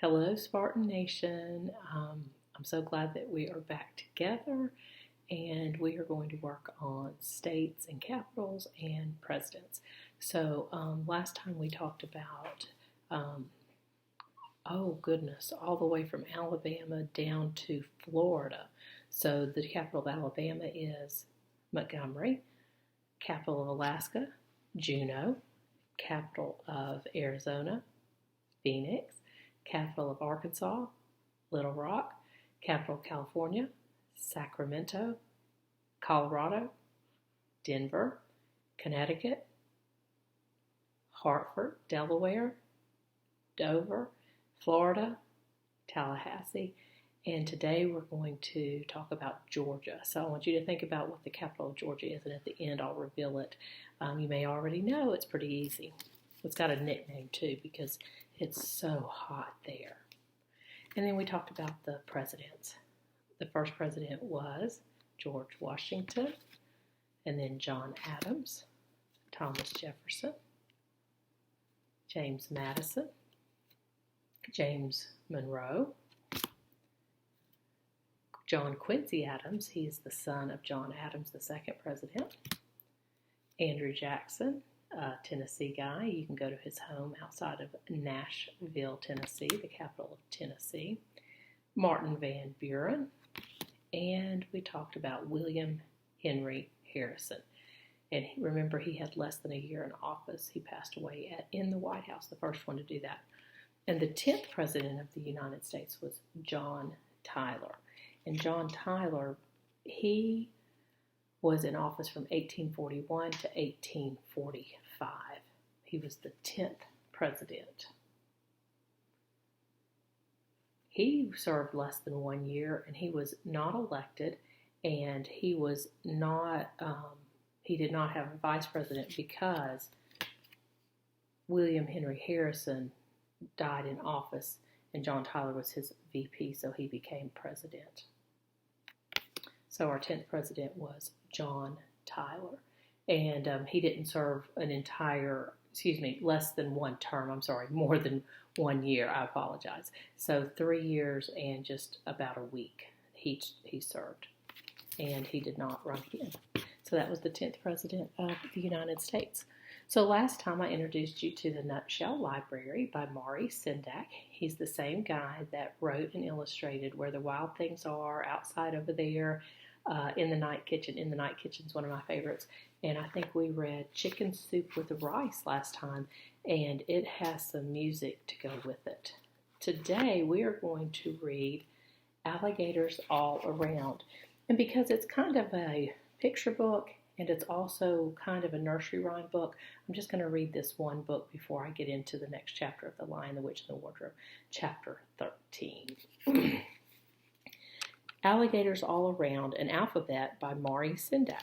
Hello, Spartan Nation. I'm so glad that we are back together and we are going to work on states and capitals and presidents. So, last time we talked about, oh goodness, all the way from Alabama down to Florida. So, the capital of Alabama is Montgomery, capital of Alaska, Juneau, capital of Arizona, Phoenix, capital of Arkansas, Little Rock, capital of California, Sacramento, Colorado, Denver, Connecticut, Hartford, Delaware, Dover, Florida, Tallahassee, and today we're going to talk about Georgia. So I want you to think about what the capital of Georgia is, and at the end I'll reveal it. You may already know it's pretty easy. It's got a nickname too because it's so hot there. And then we talked about the presidents. The first president was George Washington, and then John Adams, Thomas Jefferson, James Madison, James Monroe, John Quincy Adams, he is the son of John Adams, the second president, Andrew Jackson, Tennessee guy. You can go to his home outside of Nashville, Tennessee, the capital of Tennessee. Martin Van Buren. And we talked about William Henry Harrison. And remember, he had less than a year in office. He passed away in the White House, the first one to do that. And the 10th president of the United States was John Tyler. And John Tyler, he was in office from 1841 to 1845. He was the 10th president. He served less than 1 year, and he was not elected, and he was not, he did not have a vice president because William Henry Harrison died in office, and John Tyler was his VP, so he became president. So our 10th president was John Tyler, and he didn't serve an entire, less than one term, more than 1 year, I apologize. So 3 years and just about a week he served, and he did not run again. So that was the 10th president of the United States. So last time I introduced you to the Nutshell Library by Maury Sendak. He's the same guy that wrote and illustrated Where the Wild Things Are, Outside Over There, In the Night Kitchen. In the Night Kitchen is one of my favorites. And I think we read Chicken Soup with Rice last time, and it has some music to go with it. Today we are going to read Alligators All Around. And because it's kind of a picture book and it's also kind of a nursery rhyme book, I'm just going to read this one book before I get into the next chapter of The Lion, the Witch, and the Wardrobe, chapter 13. Alligators All Around, an Alphabet by Maury Sendak.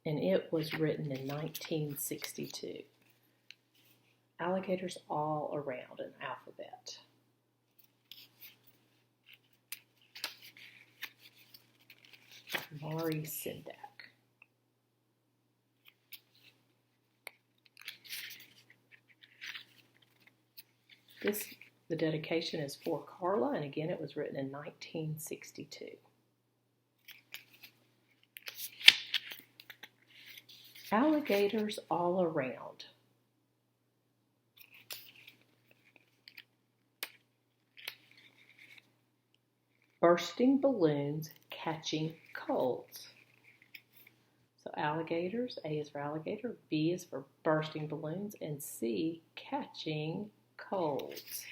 And it was written in 1962. Alligators All Around, an Alphabet. Maury Sendak. The dedication is for Carla, and again, it was written in 1962. Alligators all around. Bursting balloons catching colds. So alligators, A is for alligator, B is for bursting balloons, and C, catching colds.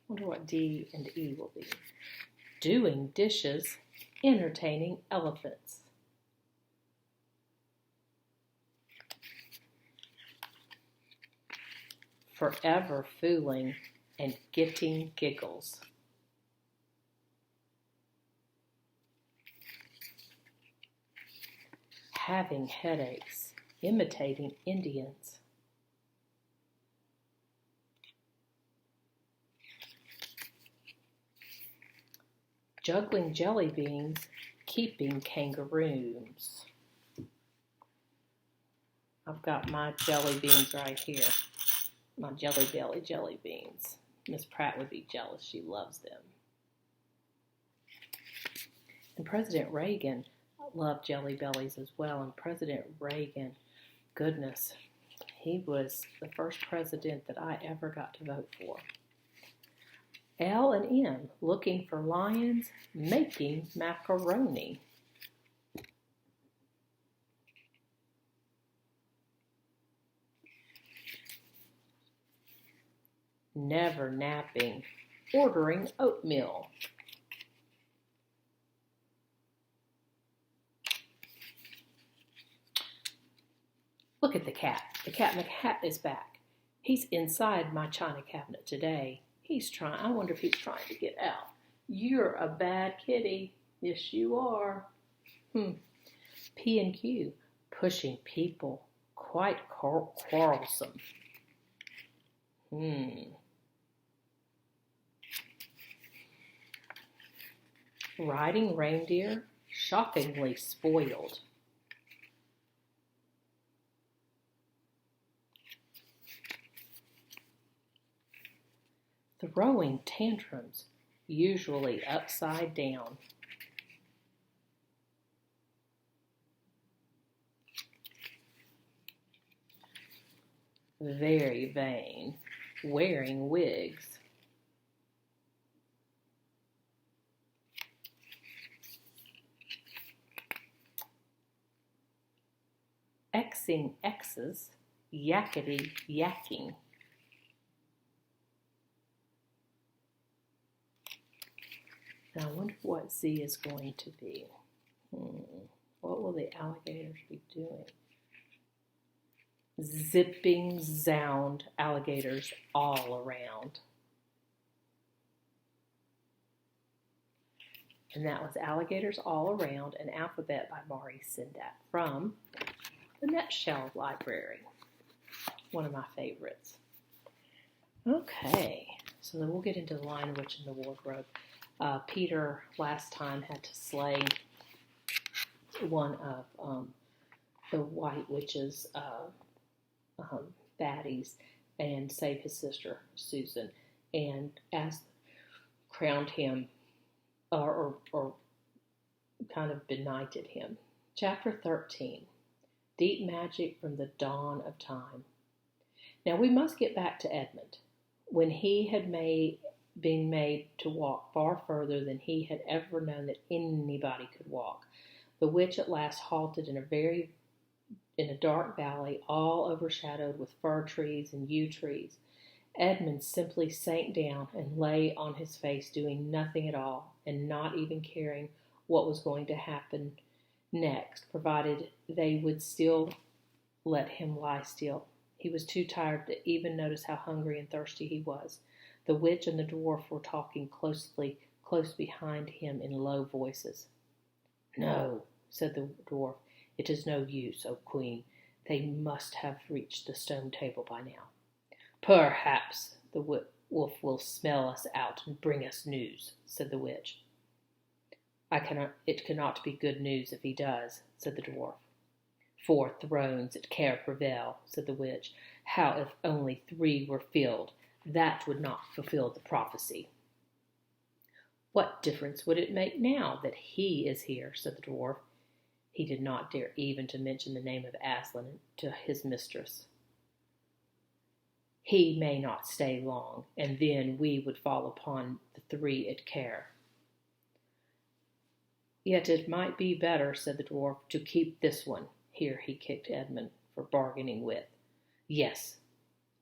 Wonder what D and E will be. Doing dishes, entertaining elephants. Forever fooling and getting giggles. Having headaches, imitating Indians. Juggling jelly beans, keeping kangaroos. I've got my jelly beans right here. My Jelly Belly jelly beans. Miss Pratt would be jealous. She loves them. And President Reagan loved Jelly Bellies as well. And President Reagan, goodness, he was the first president that I ever got to vote for. L and M, looking for lions, making macaroni. Never napping, ordering oatmeal. Look at the cat. The cat in the hat is back. He's inside my china cabinet today. I wonder if he's trying to get out. You're a bad kitty. Yes, you are. P and Q, pushing people, quite quarrelsome. Riding reindeer, shockingly spoiled. Throwing tantrums, usually upside down. Very vain, wearing wigs. Xing X's, yakety yakking. Now I wonder what Z is going to be. What will the alligators be doing? Zipping zound alligators all around. And that was Alligators All Around, an alphabet by Mari Sindat from the Nutshell Library. One of my favorites. Okay, so then we'll get into the Lion, Witch, and the Wardrobe. Peter last time had to slay one of the White Witch's baddies and save his sister Susan, and crowned him or kind of benighted him. Chapter 13, Deep Magic from the Dawn of Time. Now we must get back to Edmund. When he had been made to walk far further than he had ever known that anybody could walk, the witch at last halted in a dark valley, all overshadowed with fir trees and yew trees. Edmund simply sank down and lay on his face, doing nothing at all, and not even caring what was going to happen next, provided they would still let him lie still. He was too tired to even notice how hungry and thirsty he was. The witch and the dwarf were talking close behind him in low voices. "No," said the dwarf, "it is no use, O queen. They must have reached the stone table by now." "Perhaps the wolf will smell us out and bring us news," said the witch. It cannot be good news if he does," said the dwarf. "4 thrones at care prevail," said the witch. "How if only 3 were filled? That would not fulfill the prophecy." "What difference would it make now that he is here?" said the dwarf. He did not dare even to mention the name of Aslan to his mistress. "He may not stay long, and then we would fall upon the 3 at care." "Yet it might be better," said the dwarf, "to keep this one." Here he kicked Edmund for bargaining with. "Yes,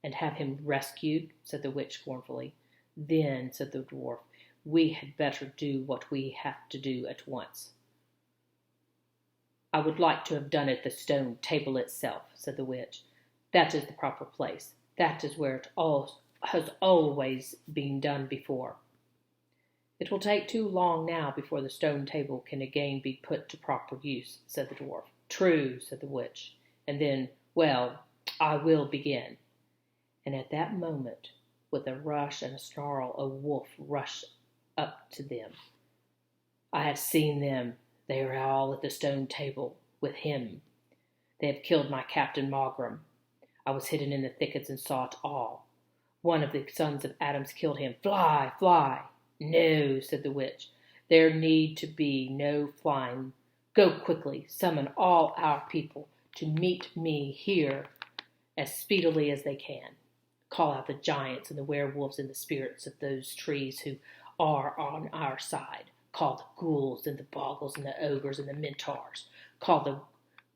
and have him rescued," said the witch scornfully. "Then," said the dwarf, "we had better do what we have to do at once." "I would like to have done it at the stone table itself," said the witch. "That is the proper place. That is where it has always been done before." "It will take too long now before the stone table can again be put to proper use," said the dwarf. "True," said the witch. And then, "Well, I will begin." And at that moment, with a rush and a snarl, a wolf rushed up to them. "I have seen them. They are all at the stone table with him." They have killed my Captain Mogram. I was hidden in the thickets and saw it all. One of the sons of Adam's killed him. Fly, fly. No, said the witch. There need to be no flying. Go quickly, summon all our people to meet me here as speedily as they can. Call out the giants and the werewolves and the spirits of those trees who are on our side. Call the ghouls and the bogles and the ogres and the minotaurs. Call the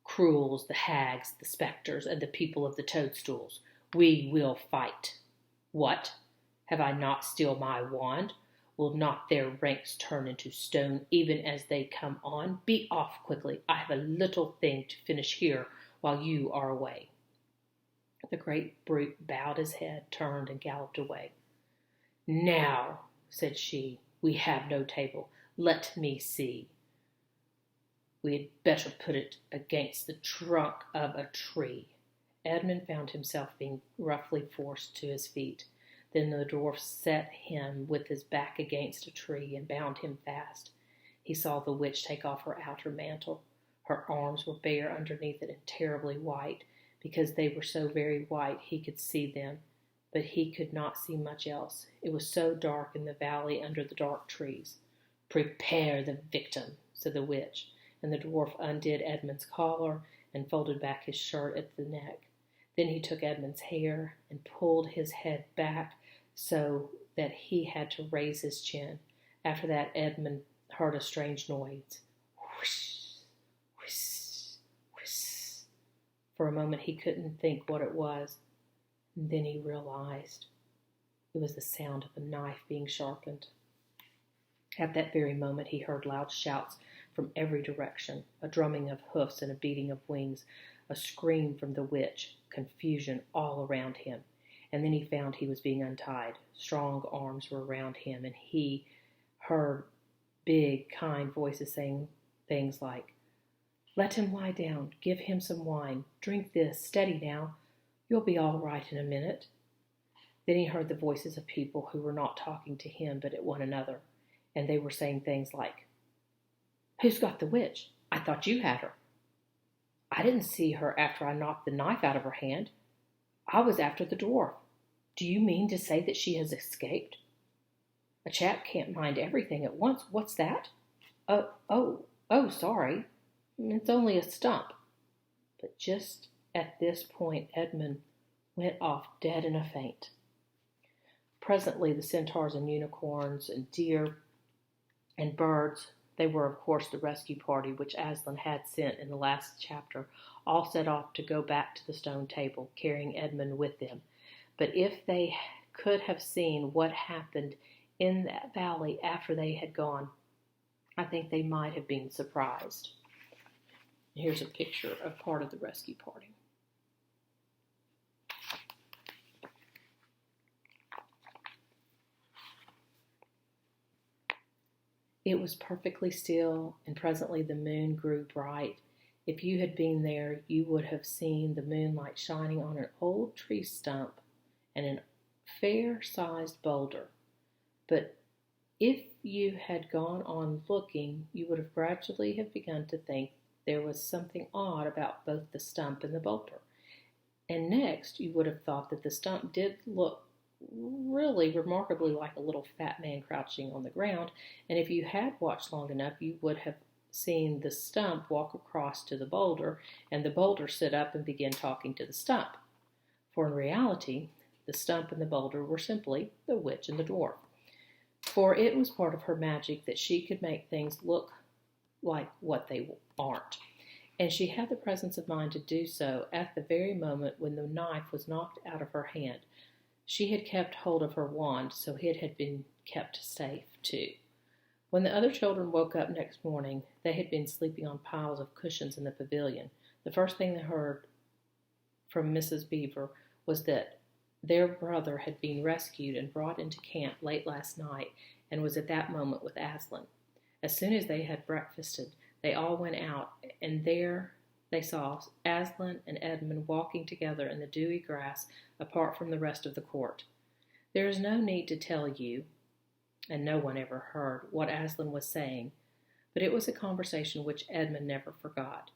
cruels, the hags, the spectres, and the people of the toadstools. We will fight. What? Have I not still my wand? Will not their ranks turn into stone even as they come on? Be off quickly. I have a little thing to finish here while you are away. The great brute bowed his head, turned, and galloped away. Now, said she, we have no table. Let me see. We had better put it against the trunk of a tree. Edmund found himself being roughly forced to his feet. Then the dwarf set him with his back against a tree and bound him fast. He saw the witch take off her outer mantle. Her arms were bare underneath it and terribly white. Because they were so very white, he could see them, but he could not see much else. It was so dark in the valley under the dark trees. Prepare the victim, said the witch, and the dwarf undid Edmund's collar and folded back his shirt at the neck. Then he took Edmund's hair and pulled his head back so that he had to raise his chin. After that, Edmund heard a strange noise. Whoosh, whoosh, whoosh. For a moment he couldn't think what it was, and then he realized it was the sound of a knife being sharpened. At that very moment he heard loud shouts from every direction, a drumming of hoofs and a beating of wings, a scream from the witch, confusion all around him. And then he found he was being untied. Strong arms were around him, and he heard big, kind voices saying things like, let him lie down, give him some wine, drink this, steady now, you'll be all right in a minute. Then he heard the voices of people who were not talking to him but at one another, and they were saying things like, who's got the witch? I thought you had her. I didn't see her after I knocked the knife out of her hand. I was after the dwarf. Do you mean to say that she has escaped? A chap can't mind everything at once. What's that? Oh, sorry. It's only a stump. But just at this point, Edmund went off dead in a faint. Presently, the centaurs and unicorns and deer and birds, they were, of course, the rescue party which Aslan had sent in the last chapter, all set off to go back to the stone table, carrying Edmund with them. But if they could have seen what happened in that valley after they had gone, I think they might have been surprised. Here's a picture of part of the rescue party. It was perfectly still, and presently the moon grew bright. If you had been there, you would have seen the moonlight shining on an old tree stump and a fair-sized boulder. But if you had gone on looking, you would have gradually have begun to think there was something odd about both the stump and the boulder. And next, you would have thought that the stump did look really remarkably like a little fat man crouching on the ground, and if you had watched long enough, you would have seen the stump walk across to the boulder, and the boulder sit up and begin talking to the stump. For in reality, the stump and the boulder were simply the witch and the dwarf. For it was part of her magic that she could make things look like what they aren't. And she had the presence of mind to do so at the very moment when the knife was knocked out of her hand. She had kept hold of her wand, so it had been kept safe, too. When the other children woke up next morning, they had been sleeping on piles of cushions in the pavilion. The first thing they heard from Mrs. Beaver was that their brother had been rescued and brought into camp late last night and was at that moment with Aslan. As soon as they had breakfasted, they all went out, and there they saw Aslan and Edmund walking together in the dewy grass apart from the rest of the court. There is no need to tell you, and no one ever heard, what Aslan was saying, but it was a conversation which Edmund never forgot.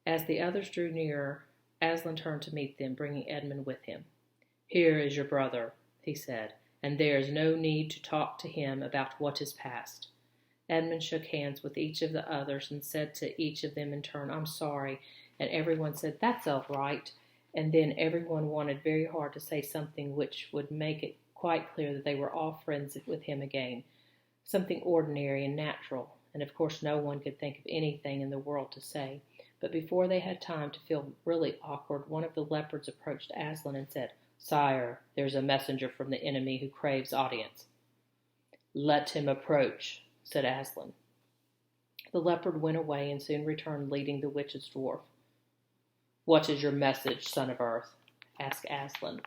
As the others drew nearer, Aslan turned to meet them, bringing Edmund with him. "Here is your brother," he said, "and there is no need to talk to him about what is past." Edmund shook hands with each of the others and said to each of them in turn, "I'm sorry," and everyone said, "That's all right," and then everyone wanted very hard to say something which would make it quite clear that they were all friends with him again, something ordinary and natural, and of course no one could think of anything in the world to say. But before they had time to feel really awkward, one of the leopards approached Aslan and said, "Sire, there's a messenger from the enemy who craves audience." "Let him approach," said Aslan. The leopard went away and soon returned leading the witch's dwarf. "What is your message, son of earth?" asked Aslan.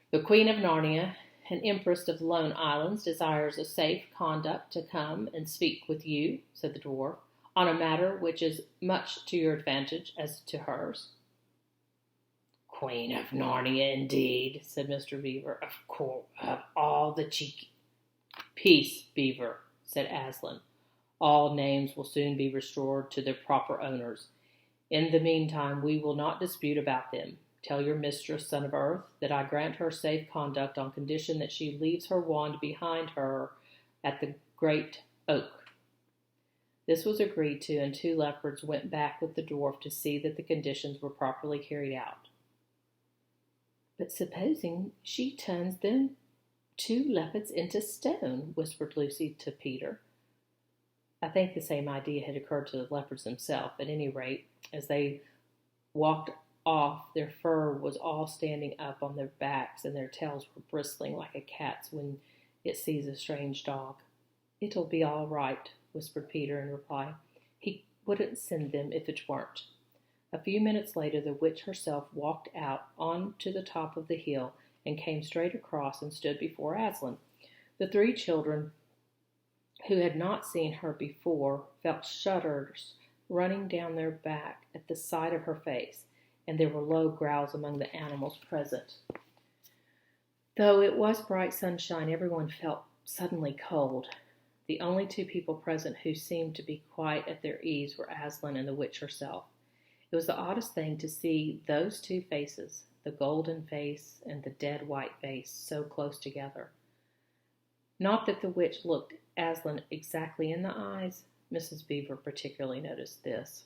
"The Queen of Narnia, an empress of the Lone Islands, desires a safe conduct to come and speak with you," said the dwarf, "on a matter which is much to your advantage as to hers." "Queen of Narnia, indeed," said Mr. Beaver. "Of course, of all the cheeky—" "Peace, Beaver," said Aslan. "All names will soon be restored to their proper owners. In the meantime, we will not dispute about them. Tell your mistress, son of earth, that I grant her safe conduct on condition that she leaves her wand behind her at the great oak." This was agreed to, and two leopards went back with the dwarf to see that the conditions were properly carried out. "But supposing she turns them two leopards into stone," whispered Lucy to Peter. I think the same idea had occurred to the leopards themselves. At any rate, as they walked off, their fur was all standing up on their backs, and their tails were bristling like a cat's when it sees a strange dog. "It'll be all right," whispered Peter in reply. "He wouldn't send them if it weren't." A few minutes later, the witch herself walked out on to the top of the hill and came straight across and stood before Aslan. The three children, who had not seen her before, felt shudders running down their back at the sight of her face, and there were low growls among the animals present. Though it was bright sunshine, everyone felt suddenly cold. The only two people present who seemed to be quite at their ease were Aslan and the witch herself. It was the oddest thing to see those two faces, the golden face and the dead white face, so close together. Not that the witch looked Aslan exactly in the eyes. Mrs. Beaver particularly noticed this.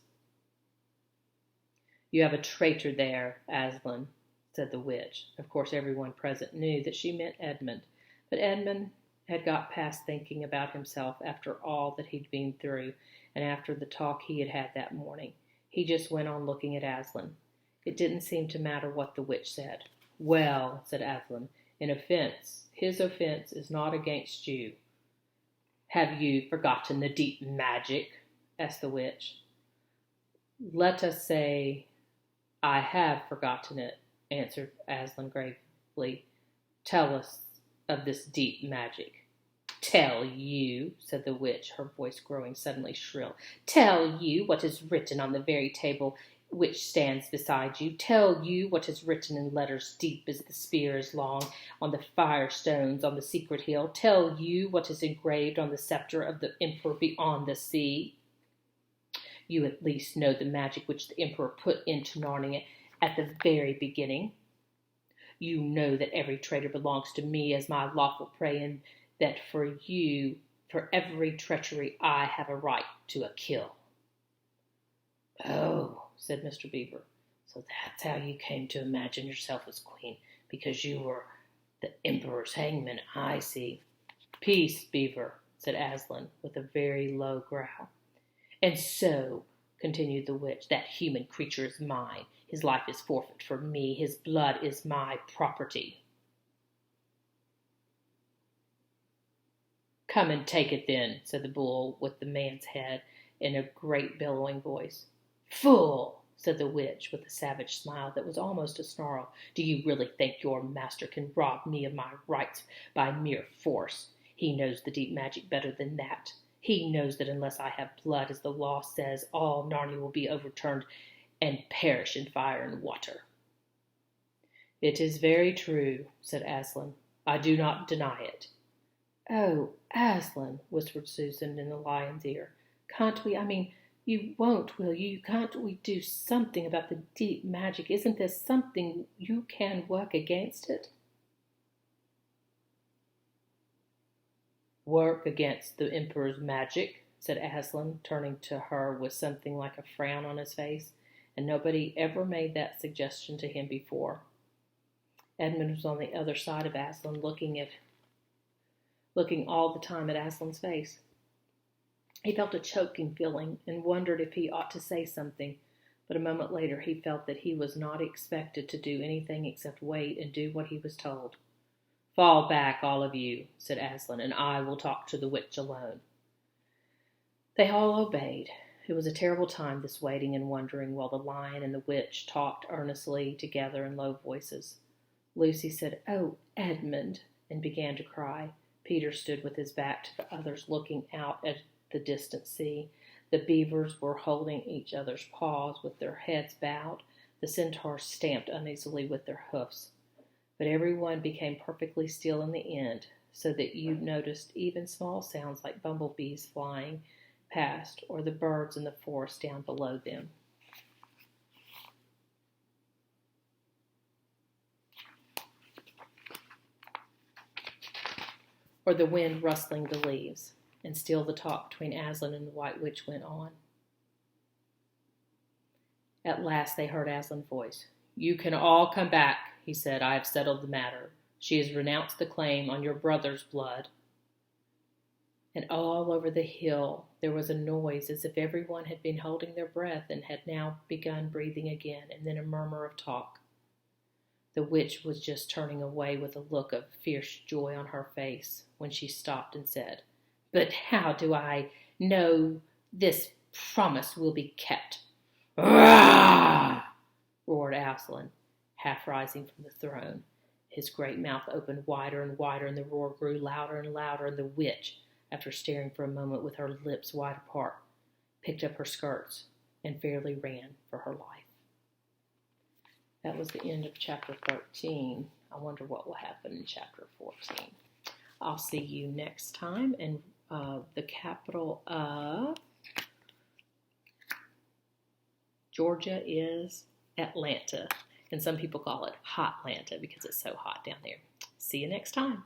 "You have a traitor there, Aslan," said the witch. Of course, everyone present knew that she meant Edmund, but Edmund had got past thinking about himself after all that he'd been through, and after the talk he had had that morning. He just went on looking at Aslan. It didn't seem to matter what the witch said. "Well," said Aslan, his offense is not against you." "Have you forgotten the deep magic?" asked the witch. "Let us say I have forgotten it," answered Aslan gravely. "Tell us of this deep magic." "Tell you," said the witch, her voice growing suddenly shrill. "Tell you what is written on the very table which stands beside you. Tell you what is written in letters deep as the spear is long on the fire stones on the secret hill. Tell you what is engraved on the scepter of the emperor beyond the sea. You at least know the magic which the emperor put into Narnia at the very beginning. You know that every traitor belongs to me as my lawful prey, and that for every treachery, I have a right to a kill." "Oh," said Mr. Beaver, "so that's how you came to imagine yourself as queen, because you were the emperor's hangman. I see." "Peace, Beaver," said Aslan, with a very low growl. "And so," continued the witch, "that human creature is mine. His life is forfeit for me. His blood is my property." "Come and take it then," said the bull with the man's head in a great bellowing voice. "Fool," said the witch with a savage smile that was almost a snarl. "Do you really think your master can rob me of my rights by mere force? He knows the deep magic better than that. He knows that unless I have blood, as the law says, all Narnia will be overturned and perish in fire and water." "It is very true," said Aslan. "I do not deny it." "Oh, Aslan," whispered Susan in the lion's ear, "can't we, You won't, will you? Can't we do something about the deep magic? Isn't there something you can work against it? Work against the Emperor's magic, said Aslan, turning to her with something like a frown on his face, and nobody ever made that suggestion to him before. Edmund was on the other side of Aslan, looking all the time at Aslan's face. He felt a choking feeling and wondered if he ought to say something, but a moment later he felt that he was not expected to do anything except wait and do what he was told. Fall back, all of you, said Aslan, and I will talk to the witch alone. They all obeyed. It was a terrible time, this waiting and wondering, while the lion and the witch talked earnestly together in low voices. Lucy said, "Oh, Edmund," and began to cry. Peter stood with his back to the others, looking out at the distant sea. The beavers were holding each other's paws with their heads bowed. The centaurs stamped uneasily with their hoofs. But everyone became perfectly still in the end, so that you noticed even small sounds like bumblebees flying past or the birds in the forest down below them. Or the wind rustling the leaves, and still the talk between Aslan and the White Witch went on. At last they heard Aslan's voice. "You can all come back," he said. "I have settled the matter. She has renounced the claim on your brother's blood." And all over the hill there was a noise as if everyone had been holding their breath and had now begun breathing again, and then a murmur of talk. The witch was just turning away with a look of fierce joy on her face when she stopped and said, "But how do I know this promise will be kept?" "Rah!" roared Aslan, half rising from the throne. His great mouth opened wider and wider, and the roar grew louder and louder, and the witch, after staring for a moment with her lips wide apart, picked up her skirts and fairly ran for her life. That was the end of chapter 13. I wonder what will happen in chapter 14. I'll see you next time. And the capital of Georgia is Atlanta. And some people call it Hotlanta because it's so hot down there. See you next time.